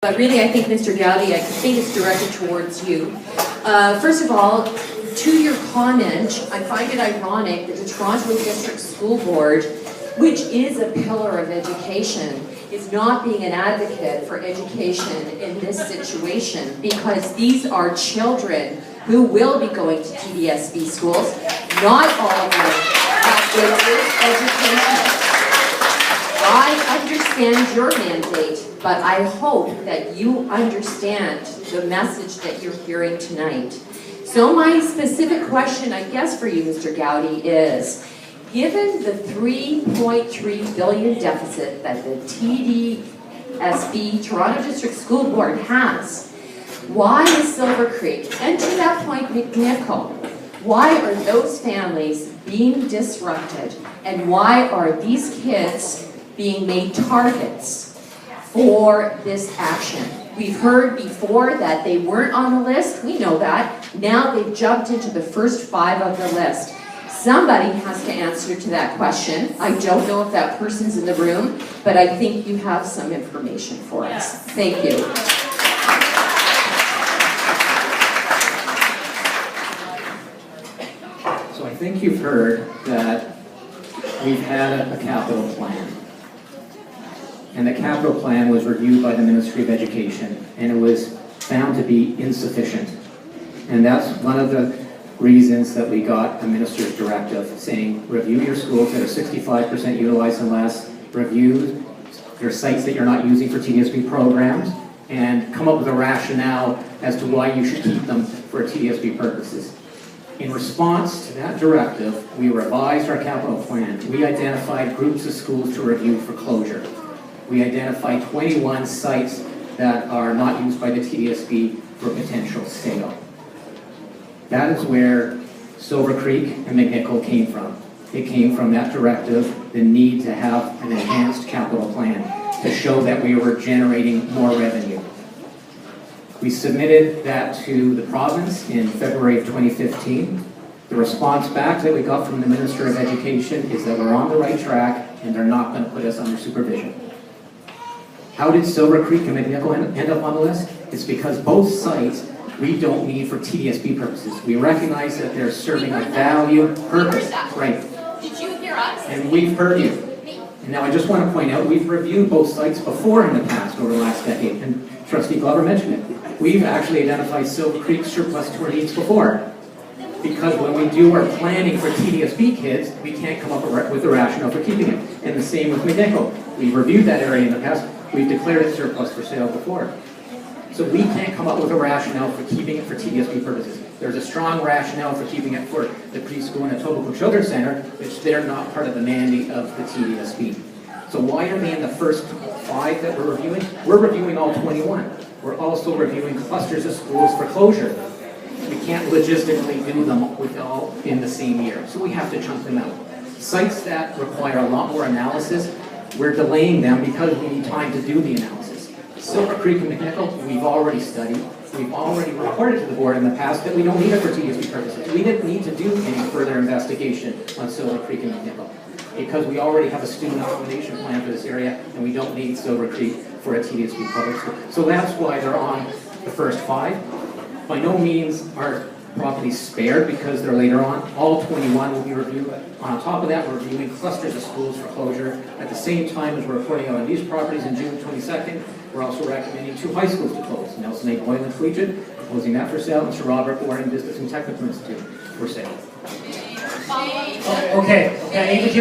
But really, I think, Mr. Gowdy, I think it's directed towards you. First of all, to your comment, I find it ironic that the Toronto District School Board, which is a pillar of education, is not being an advocate for education in this situation, because these are children who will be going to TDSB schools. Not all of them have good education. I understand your mandate, but I hope that you understand the message that you're hearing tonight. So my specific question, I guess, for you, Mr. Gowdy, is, given the $3.3 billion deficit that the TDSB, Toronto District School Board, has, why is Silver Creek, and to that point, McNichol, why are those families being disrupted, and why are these kids being made targets for this action? We've heard before that they weren't on the list. We know that. Now they've jumped into the first 5 of the list. Somebody has to answer to that question. I don't know if that person's in the room, but I think you have some information for us. Thank you. So I think you've heard that we've had a capital plan. And the capital plan was reviewed by the Ministry of Education, and it was found to be insufficient. And that's one of the reasons that we got a minister's directive saying, review your schools that are 65% utilized and less, review your sites that you're not using for TDSB programs, and come up with a rationale as to why you should keep them for TDSB purposes. In response to that directive, we revised our capital plan. We identified groups of schools to review for closure. We identified 21 sites that are not used by the TDSB for potential sale. That is where Silver Creek and McNichol came from. It came from that directive, the need to have an enhanced capital plan to show that we were generating more revenue. We submitted that to the province in February of 2015. The response back that we got from the Minister of Education is that we're on the right track and they're not going to put us under supervision. How did Silver Creek and McNichol end up on the list? It's because both sites we don't need for TDSB purposes. We recognize that they're serving a value purpose. Right. Did you hear us? And we've heard you. And now I just want to point out, we've reviewed both sites before in the past, over the last decade, and Trustee Glover mentioned it. We've actually identified Silver Creek surplus to our needs before. Because when we do our planning for TDSB kids, we can't come up with a rationale for keeping it. And the same with McNichol. We've reviewed that area in the past. We've declared it surplus for sale before. So we can't come up with a rationale for keeping it for TDSB purposes. There's a strong rationale for keeping it for the preschool and the Etobicoke Children's Center, which they're not part of the mandate of the TDSB. So why are they in the first 5 that we're reviewing? We're reviewing all 21. We're also reviewing clusters of schools for closure. We can't logistically do them with all in the same year, so we have to chunk them out. Sites that require a lot more analysis, we're delaying them because we need time to do the analysis. Silver Creek and McNichol, we've already studied. We've already reported to the board in the past that we don't need it for TDSB purposes. We didn't need to do any further investigation on Silver Creek and McNichol because we already have a student accommodation plan for this area and we don't need Silver Creek for a TDSB public school. So that's why they're on the first 5. By no means are properties spared because they're later on. All 21 will be reviewed. On top of that, we're reviewing clusters of schools for closure. At the same time as we're reporting out on these properties in June 22nd, we're also recommending 2 high schools to close. Nelson A. Boylan Collegiate, proposing that for sale, and Sir Robert Warren Business and Technical Institute for sale. Okay, I need to give